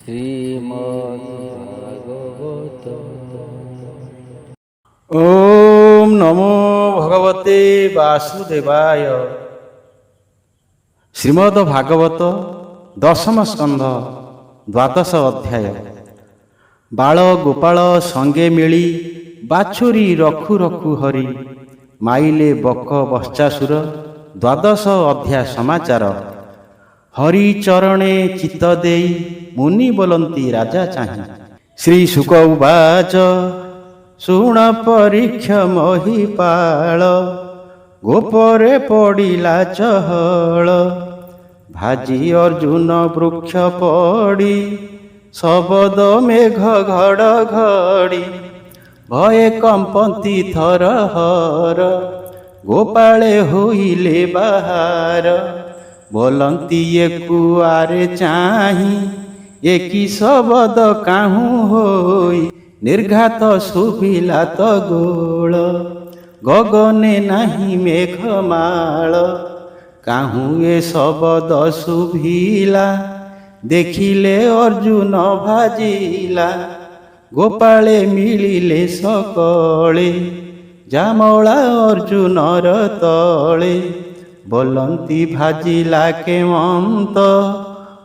শ্রীমদ্ভাগবত। ওম নমো ভগবতে বাসুদেবায়। শ্রীমদ ভাগবত দশম স্কন্ধ দ্বাদশ অধ্যাୟ। ବାଳ ଗୋପାଳ ସଙ୍ଗେ ମିଳି ବାଛୁରୀ ରଖୁ ରଖୁ ହରି ମାଇଲେ ବକ ବଶ୍ଚାସୁର। ଦ୍ୱାଦଶ ଅଧ୍ୟାୟ ସମାଚାର। ହରି ଚରଣେ ଚିତ୍ତ ଦେଇ ମୁନି ବୋଲନ୍ତି ରାଜା ଚାହିଁ। ଶ୍ରୀ ଶୁକ ଉବାଚ ଶୁଣ ପରୀକ୍ଷ ମହିପାଳ, ଗୋପରେ ପଡ଼ିଲା ଚହଳ। ଭାଜି ଅର୍ଜୁନ ବୃକ୍ଷ ପଡ଼ି, ଶବଦ ମେଘ ଘଡ଼ ଘଡ଼ି। ଭୟେ କମ୍ପନ୍ତି ଥର ହର, ଗୋପାଳେ ହୋଇଲେ ବାହାର। ବୋଲନ୍ତି ଏକୁଆରେ ଚାହିଁ, ଏକି ଶବଦ କାହୁଁ ହୋଇ। ନିର୍ଘାତ ଶୁଭିଲା ତ ଗୋଳ, ଗଗନେ ନାହିଁ ମେଘମାଳ। କାହୁଁ ଏ ଶବଦ ଶୁଭିଲା, ଦେଖିଲେ ଅର୍ଜୁନ ଭାଜିଲା। ଗୋପାଳେ ମିଳିଲେ ସକଳେ, ଜାମଳା ଅର୍ଜୁନର ତଳେ। ବୋଲନ୍ତି ଭାଜିଲା କେମନ୍ତ,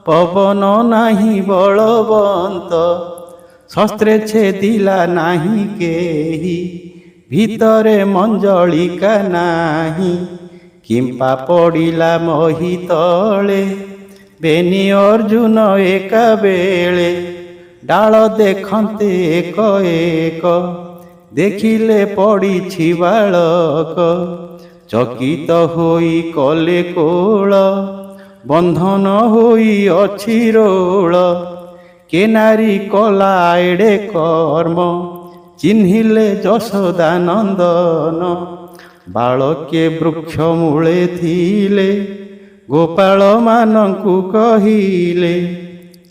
ପବନ ନାହିଁ ବଳବନ୍ତ। ଶସ୍ତ୍ରେ ଛେଦିଲା ନାହିଁ କେହି, ଭିତରେ ମଞ୍ଜଳିକା ନାହିଁ। କିମ୍ପା ପଡ଼ିଲା ମହି ତଳେ, ବେନି ଅର୍ଜୁନ ଏକାବେଳେ। ଡାଳ ଦେଖନ୍ତେ ଏକ ଏକ, ଦେଖିଲେ ପଡ଼ିଛି ବାଳକ। ଚକିତ ହୋଇ କଲେ କୋଳ, ବନ୍ଧନ ହୋଇ ଅଛି ରୋଳ। କେ ନାରୀ କଲା ଏଡ଼େ କର୍ମ, ଚିହ୍ନିଲେ ଯଶୋଦା ନନ୍ଦନ। ବାଳକେ ବୃକ୍ଷ ମୂଳେ ଥିଲେ, ଗୋପାଳ ମାନଙ୍କୁ କହିଲେ।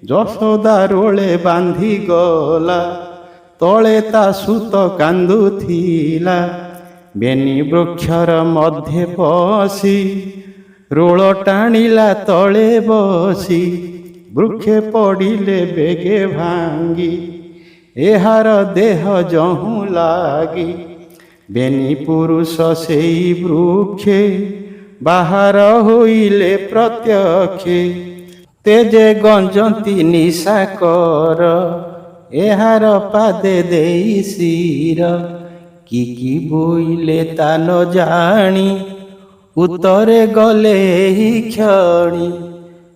ଯଶୋଦା ରୋଳେ ବାନ୍ଧି ଗଲା, ତଳେ ତା ସୁତ କାନ୍ଦୁଥିଲା। ବେନି ବୃକ୍ଷର ମଧ୍ୟେ ପଶି, ରୋଳ ଟାଣିଲା ତଳେ ବସି। ବୃକ୍ଷେ ପଡ଼ିଲେ ବେଗେ ଭାଙ୍ଗି, ଏହାର ଦେହ ଯହୁଁ ଲାଗି। ବେନି ପୁରୁଷ ସେଇ ବୃକ୍ଷେ, ବାହାର ହୋଇଲେ ପ୍ରତ୍ୟକ୍ଷେ। ତେଜେ ଗଞ୍ଜନ୍ତି ନିଶାକର, ଏହାର ପାଦେ ଦେଇ ଶିର। କି ବୋଇଲେ ତା ନ ଜାଣି, ଉତ୍ତରେ ଗଲେ ଏହି କ୍ଷଣି।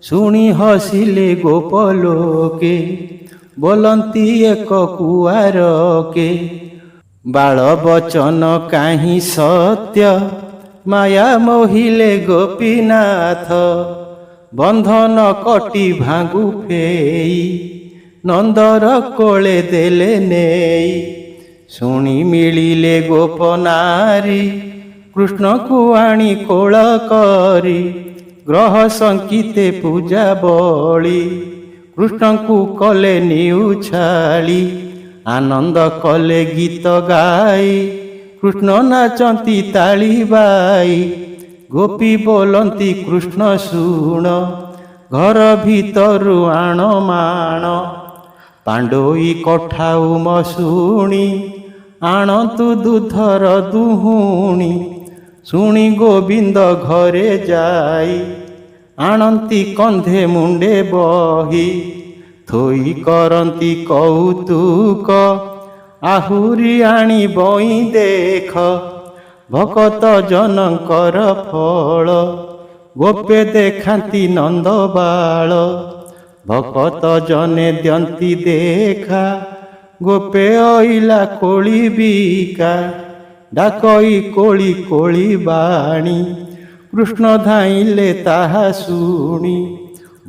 ଶୁଣି ହସିଲେ ଗୋପଲୋକେ, ବୋଲନ୍ତି ଏକ କୁଆରକେ। ବାଳ ବଚନ କାହିଁ ସତ୍ୟ, ମାୟା ମୋହିଲେ ଗୋପୀନାଥ। ବନ୍ଧନ କଟି ଭାଙ୍ଗୁ ଫେଇ, ନନ୍ଦର କୋଳେ ଦେଲେ ନେଇ। ଶୁଣି ମିଳିଲେ ଗୋପନାରୀ, କୃଷ୍ଣକୁ ଆଣି କୋଳ କରି। ଗ୍ରହ ଶଙ୍କିତେ ପୂଜା ବଳି, କୃଷ୍ଣଙ୍କୁ କଲେ ନିଉଛାଳି। ଆନନ୍ଦ କଲେ ଗୀତ ଗାଇ, କୃଷ୍ଣ ନାଚନ୍ତି ତାଳି ବାଇ। ଗୋପୀ ବୋଲନ୍ତି କୃଷ୍ଣ ଶୁଣ, ଘର ଭିତରୁ ଆଣ ମାଣ। ପାଣ୍ଡୋଇ କଠାଉମ ଶୁଣି, ଆଣନ୍ତୁ ଦୁଧର ଦୁହୁଣି। ଶୁଣି ଗୋବିନ୍ଦ ଘରେ ଯାଇ, ଆଣନ୍ତି କନ୍ଧେ ମୁଣ୍ଡେ ବହି। ଥୋଇ କରନ୍ତି କୌତୁକ, ଆହୁରି ଆଣି ବଇଁ ଦେଖ। ଭକତ ଜନଙ୍କର ଫଳ, ଗୋପେ ଦେଖାନ୍ତି ନନ୍ଦବାଳ। ଭକତ ଜନେ ଦିଅନ୍ତି ଦେଖା, ଗୋପେ ଅଇଲା କୋଳି ବିକା। ଡାକଇ କୋଳି କୋଳି ବାଣୀ, କୃଷ୍ଣ ଧାଇଁଲେ ତାହା ଶୁଣି।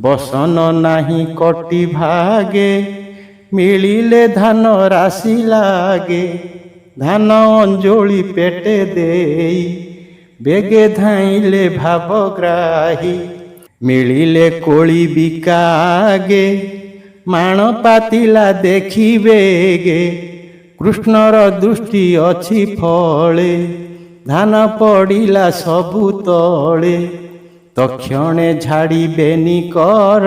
ବସନ ନାହିଁ କଟି ଭାଗେ, ମିଳିଲେ ଧାନ ରାଶି ଲାଗେ। ଧାନ ଅଞ୍ଜଳି ପେଟେ ଦେଇ, ବେଗେ ଧାଇଁଲେ ଭାବଗ୍ରାହୀ। ମିଳିଲେ କୋଳି ବିକା ଆଗେ, ମାଣ ପାତିଲା ଦେଖି ବେଗେ। କୃଷ୍ଣର ଦୃଷ୍ଟି ଅଛି ଫଳେ, ଧାନ ପଡ଼ିଲା ସବୁ ତଳେ। ତକ୍ଷଣେ ଝାଡ଼ିବେନି କର,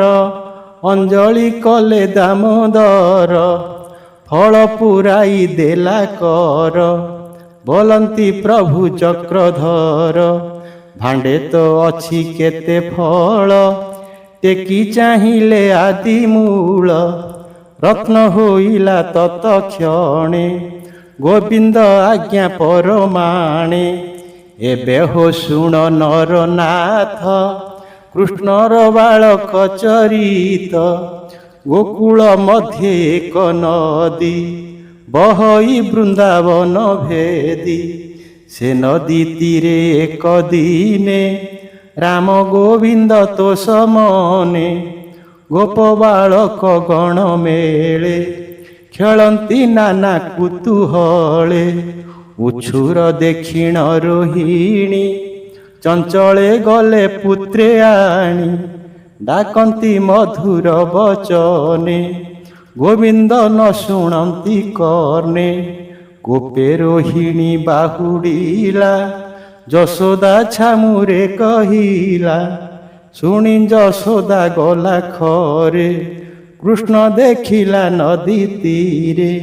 ଅଞ୍ଜଳି କଲେ ଦାମୋଦର, ଫଳ ପୁରାଇ ଦେଲା କର। ବୋଲନ୍ତି ପ୍ରଭୁ ଚକ୍ରଧର, ଭାଣ୍ଡେ ତ ଅଛି କେତେ ଫଳ, ଟେକି ଚାହିଁଲେ ଆଦି ମୂଳ। ରତ୍ନ ହୋଇଲା ତତକ୍ଷଣେ, ଗୋବିନ୍ଦ ଆଜ୍ଞା ପରମାଣେ। ଏବେ ହୋ ଶୁଣ ନରନାଥ, କୃଷ୍ଣର ବାଳକ ଚରିତ। ଗୋକୁଳ ମଧ୍ୟେ ଏକ ନଦୀ, ବହଇ ବୃନ୍ଦାବନ ଭେଦି। ସେ ନଦୀ ତୀରେ ଏକ ଦିନେ, ରାମ ଗୋବିନ୍ଦ ତୋଷ ମନେ। ଗୋପ ବାଳକ ଗଣ ମେଳେ, ଖେଳନ୍ତି ନାନା କୁତୁହଳେ। ଉଛୁର ଦେଖିଣ ରୋହିଣୀ, ଚଞ୍ଚଳେ ଗଲେ ପୁତ୍ରେ ଆଣି। ଡାକନ୍ତି ମଧୁର ବଚନେ, ଗୋବିନ୍ଦ ନ ଶୁଣନ୍ତି କର୍ଣ୍ଣେ। ଗୋପେ ରୋହିଣୀ ବାହୁଡ଼ିଲା, ଯଶୋଦା ଛାମୁରେ କହିଲା। ଶୁଣି ଯଶୋଦା ଗଲା ଖରେ, କୃଷ୍ଣ ଦେଖିଲା ନଦୀ ତୀରେ।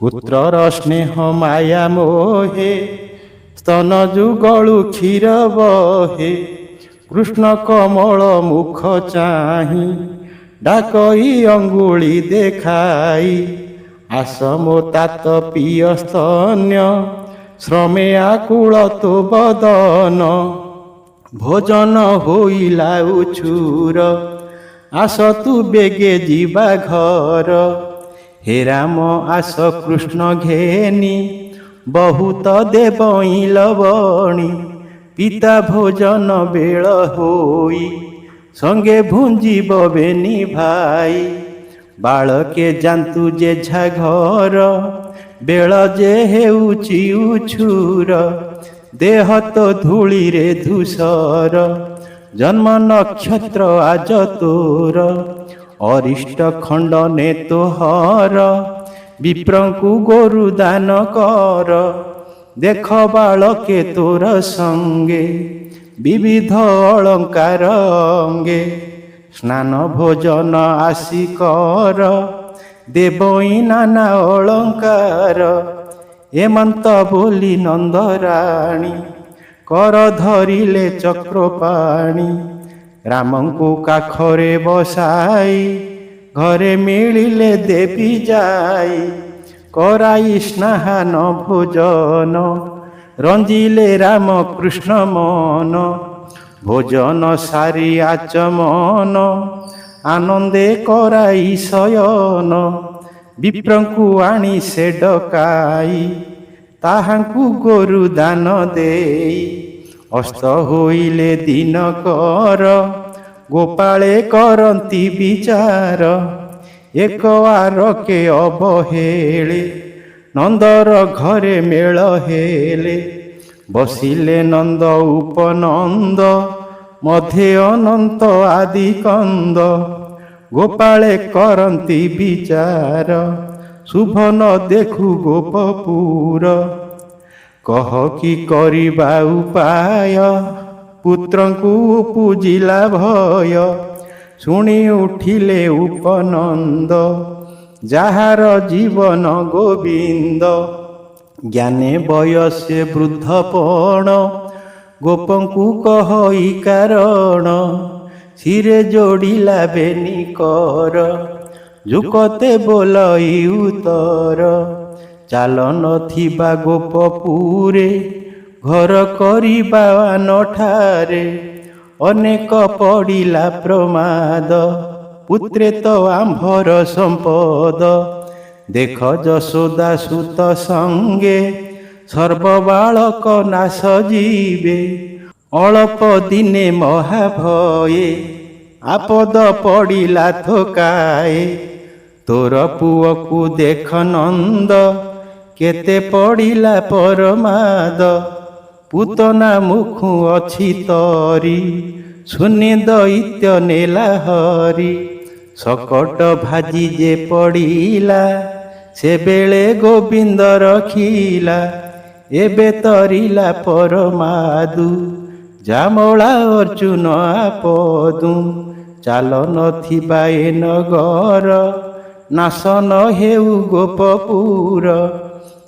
ପୁତ୍ରର ସ୍ନେହ ମାୟା ମୋହେ, ସ୍ତନ ଯୁଗଳୁ କ୍ଷୀର ବହେ। କୃଷ୍ଣ କମଳ ମୁଖ ଚାହିଁ, ଡାକଇ ଅଙ୍ଗୁଳି ଦେଖାଇ। ଆସ ମୋ ତାତ ପିୟ ସ୍ତନ୍ୟ, ଶ୍ରମେ ଆକୁଳ ତୋ ବଦନ। ଭୋଜନ ହୋଇଲା ଉଛୁର, ଆସ ତୁ ବେଗେ ଯିବା ଘର। ହେ ରାମ ଆସ କୃଷ୍ଣ ଘେନି, ବହୁତ ଦେବଇଁ ଲବଣୀ। ପିତା ଭୋଜନ ବେଳ ହୋଇ, ସଙ୍ଗେ ଭୁଞ୍ଜିବ ବେନି ଭାଇ। ବାଳକେ ଯାନ୍ତୁ ଯେଝା ଘର, ବେଳ ଯେ ହେଉଛି ଉଛୁର। ଦେହ ତ ଧୂଳିରେ ଧୂସର, ଜନ୍ମ ନକ୍ଷତ୍ର ଆଜ ତୋର। ଅରିଷ୍ଟ ଖଣ୍ଡନେ ତୋହର, ବିପ୍ରଙ୍କୁ ଗୋରୁ ଦାନ କର। ଦେଖ ବାଳକେ ତୋର ସଙ୍ଗେ, ବିବିଧ ଅଳଙ୍କାର ଅଙ୍ଗେ। ସ୍ନାନ ଭୋଜନ ଆସି କର, ଦେବଇଁ ନାନା ଅଳଙ୍କାର। ଏମନ୍ତ ବୋଲି ନନ୍ଦରାଣୀ, କର ଧରିଲେ ଚକ୍ରପାଣି। ରାମଙ୍କୁ କାଖରେ ବସାଇ, ଘରେ ମିଳିଲେ ଦେବୀ ଯାଇ। କରାଇ ସ୍ନାହାନ ଭୋଜନ, ରଞ୍ଜିଲେ ରାମ କୃଷ୍ଣ ମନ। ଭୋଜନ ସାରି ଆଚମନ, ଆନନ୍ଦେ କରାଇ ଶୟନ। ବିପ୍ରଙ୍କୁ ଆଣି ସେ ଡକାଇ, ତାହାଙ୍କୁ ଗୋରୁ ଦାନ ଦେଇ। ଅସ୍ତ ହୋଇଲେ ଦିନକର, ଗୋପାଳେ କରନ୍ତି ବିଚାର। ଏକ ଆରକେ ଅବହେଳେ, ନନ୍ଦର ଘରେ ମେଳ ହେଲେ। ବସିଲେ ନନ୍ଦ ଉପନନ୍ଦ, ମଧ୍ୟେ ଅନନ୍ତ ଆଦି କନ୍ଦ। ଗୋପାଳେ କରନ୍ତି ବିଚାର, ଶୁଭ ନ ଦେଖୁ ଗୋପପୁର। କହ କି କରିବା ଉପାୟ, ପୁତ୍ରଙ୍କୁ ପୂଜିଲା ଭୟ। ଶୁଣି ଉଠିଲେ ଉପନନ୍ଦ, ଯାହାର ଜୀବନ ଗୋବିନ୍ଦ। ଜ୍ଞାନେ ବୟସେ ବୃଦ୍ଧପଣ, ଗୋପଙ୍କୁ କହଇ କାରଣ। ଶିରେ ଯୋଡ଼ିଲା ବେନି କର, ଯୁକତେ ବୋଲଇ ଉତ୍ତର। ଚାଲ ନଥିବା ଗୋପପୁରେ, ଘର କରିବା ନଠାରେ। ଅନେକ ପଡ଼ିଲା ପ୍ରମାଦ, ପୁତ୍ରେ ତ ଆମ୍ଭର ସମ୍ପଦ। ଦେଖ ଯଶୋଦା ସୁତ ସଙ୍ଗେ, ସର୍ବ ବାଳକ ନାଶ ଯିବେ। ଅଳପ ଦିନେ ମହାଭୟେ, ଆପଦ ପଡ଼ିଲା ଥୋକାଏ। ତୋର ପୁଅକୁ ଦେଖ ନନ୍ଦ, କେତେ ପଡ଼ିଲା ପରମାଦ। ପୁତନା ମୁଖୁ ଅଛି ତରି, ଶୂନ୍ୟ ଦୈତ୍ୟ ନେଲା ହରି। ଶକଟ ଭାଜି ଯେ ପଡ଼ିଲା, ସେବେଳେ ଗୋବିନ୍ଦ ରଖିଲା। ଏବେ ତରିଲା ପରମାଦୁ, ଜାମଳା ଅର୍ଜୁନ ଆପଦୁ। ଚାଲ ନଥିବା ଏ ନଗର, ନାଶ ନ ହେଉ ଗୋପପୁର।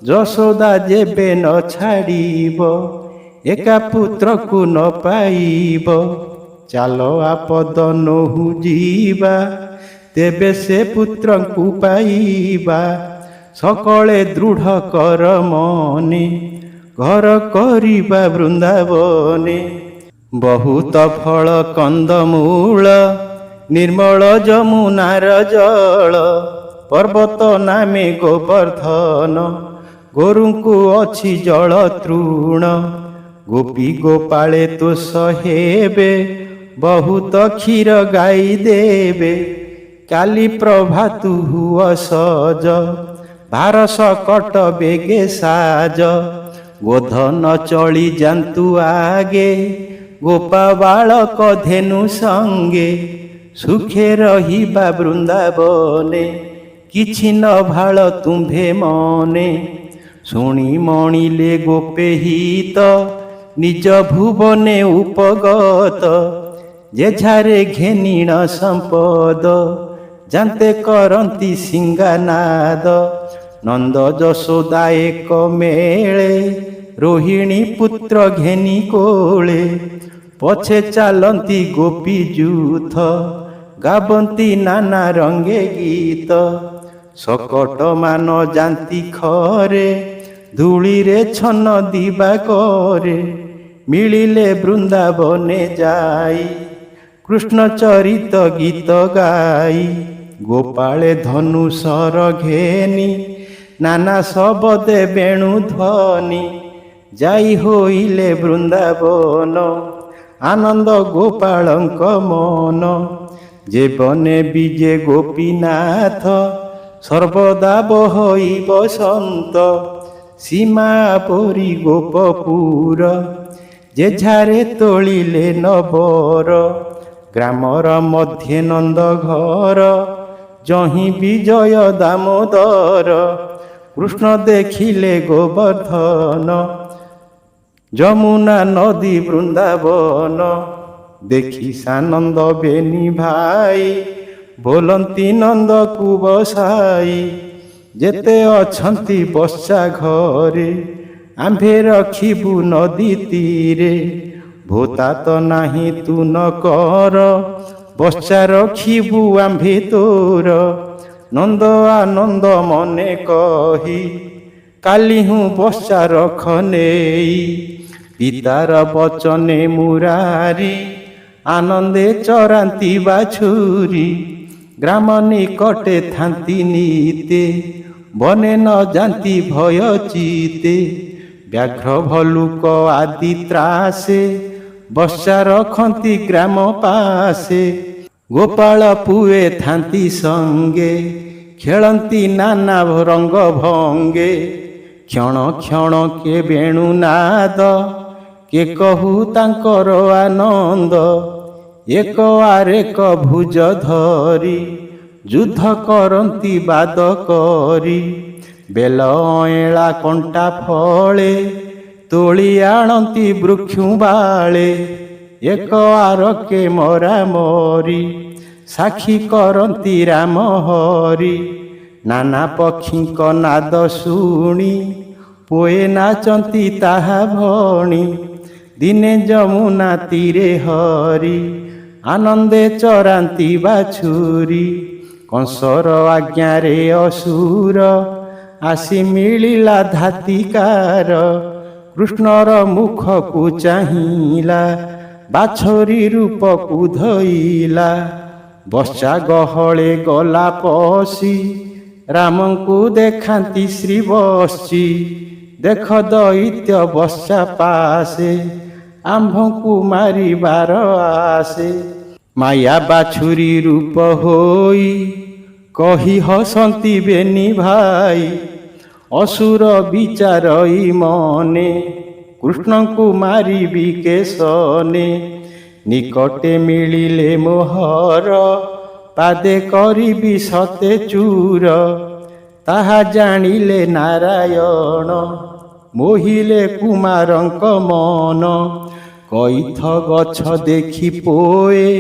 ଯଶୋଦା ଯେବେ ନ ଛାଡ଼ିବ, ଏକା ପୁତ୍ରକୁ ନ ପାଇବ। ଚାଲ ଆପଦ ନୋହୁ ଯିବା, ତେବେ ସେ ପୁତ୍ରଙ୍କୁ ପାଇବା। ସକଳେ ଦୃଢ଼ କର ମନେ, ଘର କରିବା ବୃନ୍ଦାବନେ। ବହୁତ ଫଳ କନ୍ଦମୂଳ, ନିର୍ମଳ ଯମୁନାର ଜଳ। ପର୍ବତ ନାମେ ଗୋବର୍ଦ୍ଧନ, ଗୋରୁଙ୍କୁ ଅଛି ଜଳ ତୃଣ। ଗୋପୀ ଗୋପାଳେ ତୋଷ ହେବେ, ବହୁତ କ୍ଷୀର ଗାଈ ଦେବେ। କାଲି ପ୍ରଭାତୁ ହୁଅ ସଜ, ଭାର ସକଟ ବେଗେ ସାଜ। ଗୋଧନ ଚଳି ଯାନ୍ତୁ ଆଗେ, ଗୋପା ବାଳକ ଧେନୁ ସଙ୍ଗେ। ସୁଖେ ରହିବା ବୃନ୍ଦାବନେ, କିଛି ନ ଭାଳ ତୁମ୍ଭେ ମନେ। ଶୁଣି ମଣିଲେ ଗୋପେ ହିତ, ନିଜ ଭୁବନେ ଉପଗତ। ଯେଝାରେ ଘେନିଣ ସମ୍ପଦ, ଜାନ୍ତେ କରନ୍ତି ସିଂଗାନାଦ। ନନ୍ଦ ଯଶୋଦା ଏକ ମେଳେ, ରୋହିଣୀ ପୁତ୍ର ଘେନି କୋଳେ। ପଛେ ଚାଲନ୍ତି ଗୋପୀ ଯୂଥ, ଗାବନ୍ତି ନାନା ରଙ୍ଗେ ଗୀତ। ସକଟ ମାନ ଯାନ୍ତି ଖରେ, ଧୂଳିରେ ଛନ ଦିବା କରେ। ମିଳିଲେ ବୃନ୍ଦାବନେ ଯାଇ, କୃଷ୍ଣ ଚରିତ ଗୀତ ଗାଇ। ଗୋପାଳେ ଧନୁସର ଘେନି, ନାନା ଶବଦେ ବେଣୁ ଧ୍ୱନି। ଯାଇ ହୋଇଲେ ବୃନ୍ଦାବନ, ଆନନ୍ଦ ଗୋପାଳଙ୍କ ମନ। ଯେ ବନେ ବିଜେ ଗୋପୀନାଥ, ସର୍ବଦା ବହଇ ବସନ୍ତ। ସୀମା ପରି ଗୋପପୁର, ଯେଝାରେ ତୋଳିଲେ ନବର। ଗ୍ରାମର ମଧ୍ୟେ ନନ୍ଦ ଘର, ଯହିଁ ବିଜୟ ଦାମୋଦର। କୃଷ୍ଣ ଦେଖିଲେ ଗୋବର୍ଦ୍ଧନ, ଯମୁନା ନଦୀ ବୃନ୍ଦାବନ। ଦେଖି ସାନନ୍ଦ ବେନି ଭାଇ, ବୋଲନ୍ତି ନନ୍ଦକୁ ବସାଇ। ଯେତେ ଅଛନ୍ତି ବସା ଘରେ, ଆମ୍ଭେ ରଖିବୁ ନଦୀ ତୀରେ। ଭୋତା ତ ନାହିଁ ତୁ ନ କର, ବସା ରଖିବୁ ଆମ୍ଭେ ତୋର। ନନ୍ଦ ଆନନ୍ଦ ମନେ କହି, କାଲି ହୁଁ ବସା ରଖ ନେଇ। ପିତାର ବଚନେ ମୁରାରି, ଆନନ୍ଦେ ଚରାନ୍ତି ବାଛୁରୀ। ଗ୍ରାମ ନିକଟେ ଥାନ୍ତି ନିତେ, ବନେ ନ ଯାନ୍ତି ଭୟ ଚିତେ। ବ୍ୟାଘ୍ର ଭଲୁକ ଆଦି ତ୍ରାସେ, ବସା ରଖନ୍ତି ଗ୍ରାମ ପାଶେ। ଗୋପାଳ ପୁଏ ଥାନ୍ତି ସଙ୍ଗେ, ଖେଳନ୍ତି ନାନା ରଙ୍ଗ ଭଙ୍ଗେ। କ୍ଷଣ କ୍ଷଣ କେ ବେଣୁ ନାଦ, କେ କହୁ ତାଙ୍କର ଆନନ୍ଦ। ଏକ ଆରେକ ଭୁଜ ଧରି, ଯୁଦ୍ଧ କରନ୍ତି ବାଦ କରି। ବେଲ ଅଁଳା କଣ୍ଟା ଫଳେ, ତୋଳି ଆଣନ୍ତି ବୃକ୍ଷୁ ବାଳେ। ଏକ ଆରକେ ମରା ମରି, ସାକ୍ଷୀ କରନ୍ତି ରାମ ହରି। ନାନା ପକ୍ଷୀଙ୍କ ନାଦ ଶୁଣି, ପୋଏ ନାଚନ୍ତି ତାହା ଭଣି। ଦିନେ ଯମୁନା ତୀରେ ହରି, ଆନନ୍ଦେ ଚରାନ୍ତି ବାଛୁରୀ। କଂସର ଆଜ୍ଞାରେ ଅସୁର, ଆସି ମିଳିଲା ଧାତିକାର। କୃଷ୍ଣର ମୁଖକୁ ଚାହିଁଲା, ବାଛୁରୀ ରୂପକୁ ଧଇଲା। ବସା ଗହଳେ ଗଲା ପଶି, ରାମଙ୍କୁ ଦେଖାନ୍ତି ଶ୍ରୀ ବସି। ଦେଖ ଦୈତ୍ୟ ବସା ପାଶେ, ଆମ୍ଭଙ୍କୁ ମାରିବାର ଆସେ। ମାୟା ବାଛୁରୀ ରୂପ ହୋଇ, କହି ହସନ୍ତି ବେନି ଭାଇ। ଅସୁର ବିଚାରଇ ମନେ, କୃଷ୍ଣଙ୍କୁ ମାରିବି କେଶନେ। ନିକଟେ ମିଳିଲେ ମୋହର, ପାଦେ କରିବି ସତେ ଚୂର। ତାହା ଜାଣିଲେ ନାରାୟଣ, ମୋହିଲେ କୁମାରଙ୍କ ମନ। କଇଥ ଗଛ ଦେଖି ପୋଏ,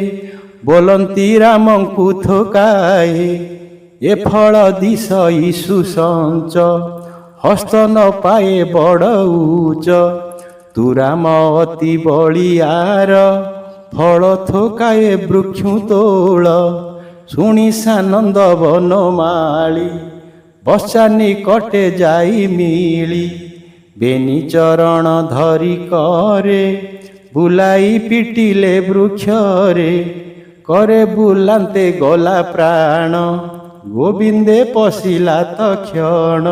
ବୋଲନ୍ତି ରାମଙ୍କୁ ଥୋକାଏ। ଏ ଫଳ ଦିଶ ଇସୁ ସଞ୍ଚ ହସ୍ତ ନ ପାଏ ବଡ଼ ଉଚ୍ଚ। ତୁ ରାମ ଅତି ବଳିଆର ଫଳ ଥୋକାଏ ବୃକ୍ଷୁ ତୋଳ। ଶୁଣି ସାନନ୍ଦ ବନମାଳି ବସା ନିକଟେ ଯାଇ ମିଳି। ବେନି ଚରଣ ଧରି କରେ ବୁଲାଇ ପିଟିଲେ ବୃକ୍ଷରେ। କରେ ବୁଲାନ୍ତେ ଗଲା ପ୍ରାଣ ଗୋବିନ୍ଦେ ପଶିଲା ତକ୍ଷଣ।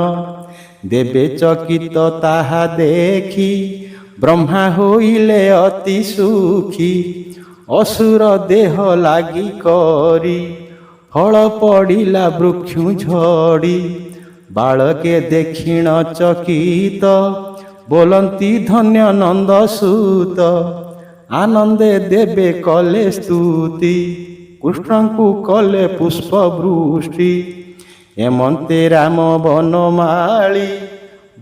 ଦେବେ ଚକିତ ତାହା ଦେଖି ବ୍ରହ୍ମା ହୋଇଲେ ଅତି ସୁଖୀ। ଅସୁର ଦେହ ଲାଗି କରି ଫଳ ପଡ଼ିଲା ବୃକ୍ଷୁ ଝଡ଼ି। ବାଳକେ ଦେଖିଣ ଚକିତ ବୋଲନ୍ତି ଧନ୍ୟ ନନ୍ଦ ସୁତ। ଆନନ୍ଦେ ଦେବେ କଲେ ସ୍ତୁତି କୃଷ୍ଣଙ୍କୁ କଲେ ପୁଷ୍ପ ବୃଷ୍ଟି। ଏମନ୍ତେ ରାମ ବନମାଳି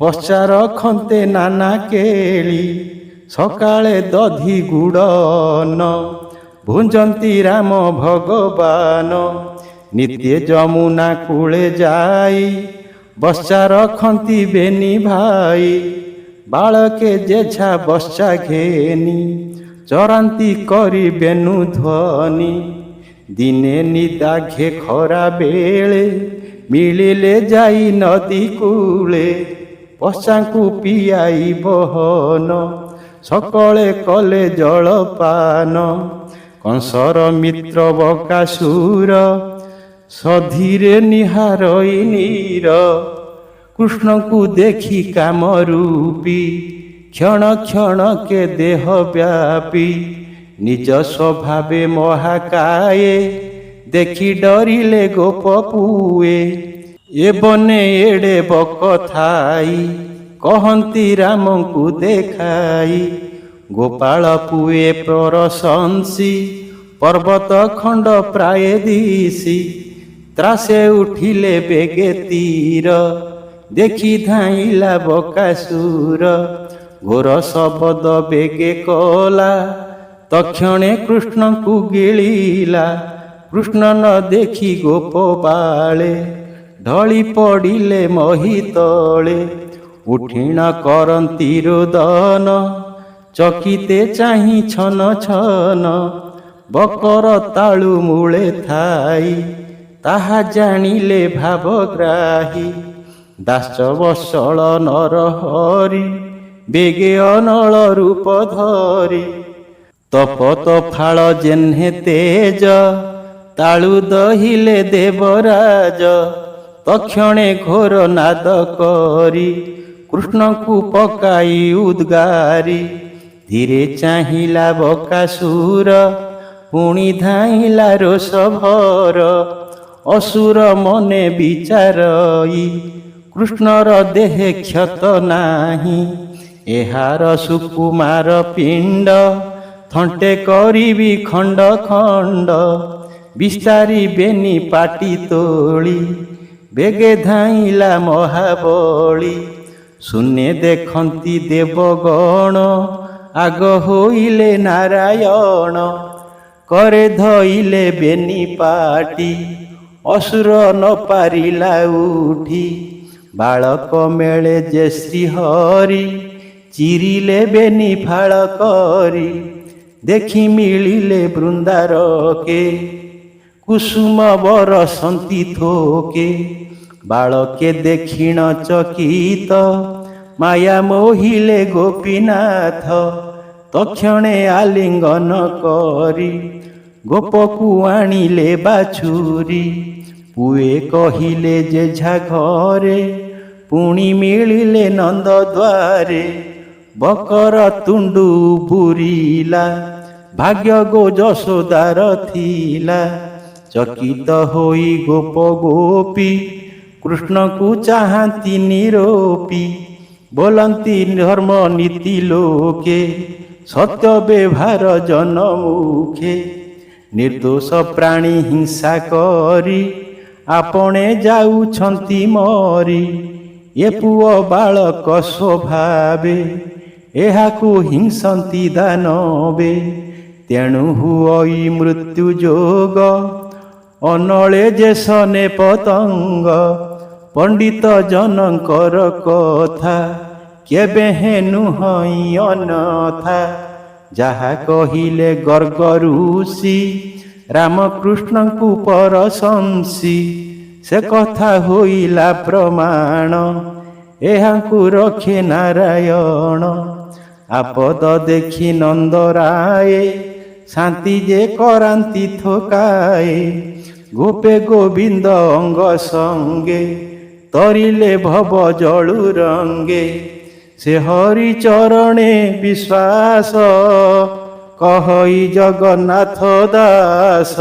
ବସା ରଖନ୍ତେ ନାନା କେଳି। ସକାଳେ ଦଧି ଗୁଡ଼ନ ଭୁଞ୍ଜନ୍ତି ରାମ ଭଗବାନ। ନିତ୍ୟ ଯମୁନା କୂଳେ ଯାଇ ବସା ରଖନ୍ତି ବେନି ଭାଇ। ବାଳକେ ଯେଝା ବସା ଘେନି ଚରାନ୍ତି କରି ବେନୁ ଧ୍ୱନି। ଦିନେ ନିଦାଘେ ଖରା ବେଳେ ମିଳିଲେ ଯାଇ ନଦୀ କୂଳେ। ବସାଙ୍କୁ ପିଆଇ ବହନ ସକଳେ କଲେ ଜଳପାନ। କଂସର ମିତ୍ର ବକାସୁର ସଧୀରେ ନିହାରଇ ନୀର। କୃଷ୍ଣଙ୍କୁ ଦେଖି କାମରୂପୀ କ୍ଷଣ କ୍ଷଣକେ ଦେହ ବ୍ୟାପୀ। ନିଜ ସ୍ୱଭାବେ ମହାକାଏ ଦେଖି ଡରିଲେ ଗୋପ ପୁଏ। ଏ ବନେ ଏଡ଼େ ବକ ଥାଇ କହନ୍ତି ରାମଙ୍କୁ ଦେଖାଇ। ଗୋପାଳ ପୁଏ ପ୍ରଶଂସି ପର୍ବତ ଖଣ୍ଡ ପ୍ରାୟ ଦିଶି। ତ୍ରାସେ ଉଠିଲେ ବେଗେ ତୀର ଦେଖି ଧାଇଁଲା ବକାସୁର। ଘୋର ଶବଦ ବେଗେ କଲା ତକ୍ଷଣେ କୃଷ୍ଣଙ୍କୁ ଗିଳିଲା। କୃଷ୍ଣ ନ ଦେଖି ଗୋପ ବାଳେ ଢଳି ପଡ଼ିଲେ ମହି ତଳେ। ଉଠିଣ କରନ୍ତି ରୋଦନ ଚକିତେ ଚାହିଁ ଛନ ଛନ। ବକର ତାଳୁ ମୂଳେ ଥାଇ ତାହା ଜାଣିଲେ ଭାବଗ୍ରାହୀ। ଦାସ ବତ୍ସଳ ନରହରି ବେଗେ ଅନଳ ରୂପ ଧରି। ତପତ ଫାଳ ଜେହ୍ନେ ତେଜ ତାଳୁ ଦହିଲେ ଦେବରାଜ। ତକ୍ଷଣେ ଘୋର ନାଦ କରି କୃଷ୍ଣଙ୍କୁ ପକାଇ ଉଦ୍ଗାରି। ଧୀରେ ଚାହିଁଲା ବକାସୁର ପୁଣି ଧାଇଁଲା ରୋଷ ଭର। ଅସୁର ମନେ ବିଚାରଇ କୃଷ୍ଣର ଦେହେ କ୍ଷତ ନାହିଁ। ଏହାର ସୁକୁମାର ପିଣ୍ଡ ଥଣ୍ଟେ କରିବି ଖଣ୍ଡ ଖଣ୍ଡ। ବିସ୍ତାରି ବେନି ପାଟି ତୋଳି ବେଗେ ଧାଇଁଲା ମହାବଳି। ଶୂନ୍ୟ ଦେଖନ୍ତି ଦେବଗଣ ଆଗ ହୋଇଲେ ନାରାୟଣ। करे ଧଇଲେ ବେନି ପାଟି ଅସୁର ନ ପାରିଲା ଉଠି। ବାଳକ ମେଳେ ଯେ ଶ୍ରୀହରି ଚିରିଲେ ବେନି ଫାଳ କରି। ଦେଖି ମିଳିଲେ ବୃନ୍ଦାରକେ କୁସୁମ ବରସନ୍ତି ଥୋକେ। ବାଳକେ ଦେଖିଣ ଚକିତ ମାୟା ମୋହିଲେ ଗୋପୀନାଥ। ତକ୍ଷଣେ ଆଲିଙ୍ଗନ କରି ଗୋପକୁ ଆଣିଲେ ବାଛୁରୀ। ପୁଏ କହିଲେ ଯେଝା ଘରେ ପୁଣି ମିଳିଲେ ନନ୍ଦ ଦ୍ୱାରେ। ବକର ତୁଣ୍ଡୁ ବୁରିଲା ଭାଗ୍ୟ ଗୋ ଯଶୋଦାର ଥିଲା। ଚକିତ ହୋଇ ଗୋପ ଗୋପୀ କୃଷ୍ଣକୁ ଚାହାନ୍ତି ନିରୋପି। ବୋଲନ୍ତି ଧର୍ମ ନୀତି ଲୋକେ ସତ୍ୟ ବ୍ୟବହାର ଜନମୁଖେ। ନିର୍ଦୋଷ ପ୍ରାଣୀ ହିଂସା କରି ଆପଣେ ଯାଉଛନ୍ତି ମରି। ଏ ପୁଅ ବାଳକ ସ୍ୱଭାବେ ଏହାକୁ ହିଂସନ୍ତି ଦାନବେ। ତେଣୁ ହୁଅଇ ମୃତ୍ୟୁ ଯୋଗ ଅନଳେ ଯେ ସନେ ପତଙ୍ଗ। ପଣ୍ଡିତ ଜନଙ୍କର କଥା କେବେ ହେନୁ ହଇ ଅନଥା। ଯାହା କହିଲେ ଗର୍ଗ ଋଷି ରାମକୃଷ୍ଣଙ୍କୁ ପରଶଂସି। ସେ କଥା ହୋଇଲା ପ୍ରମାଣ ଏହାଙ୍କୁ ରଖେ ନାରାୟଣ। ଆପଦ ଦେଖି ନନ୍ଦରାଏ ଶାନ୍ତି ଯେ କରାନ୍ତି ଥୋକାଏ। ଗୋପେ ଗୋବିନ୍ଦ ଅଙ୍ଗ ସଙ୍ଗେ ତରିଲେ ଭବ ଜଳୁ ରଙ୍ଗେ। ସେ ହରି ଚରଣେ ବିଶ୍ୱାସ କହଇ ଜଗନ୍ନାଥ ଦାସ।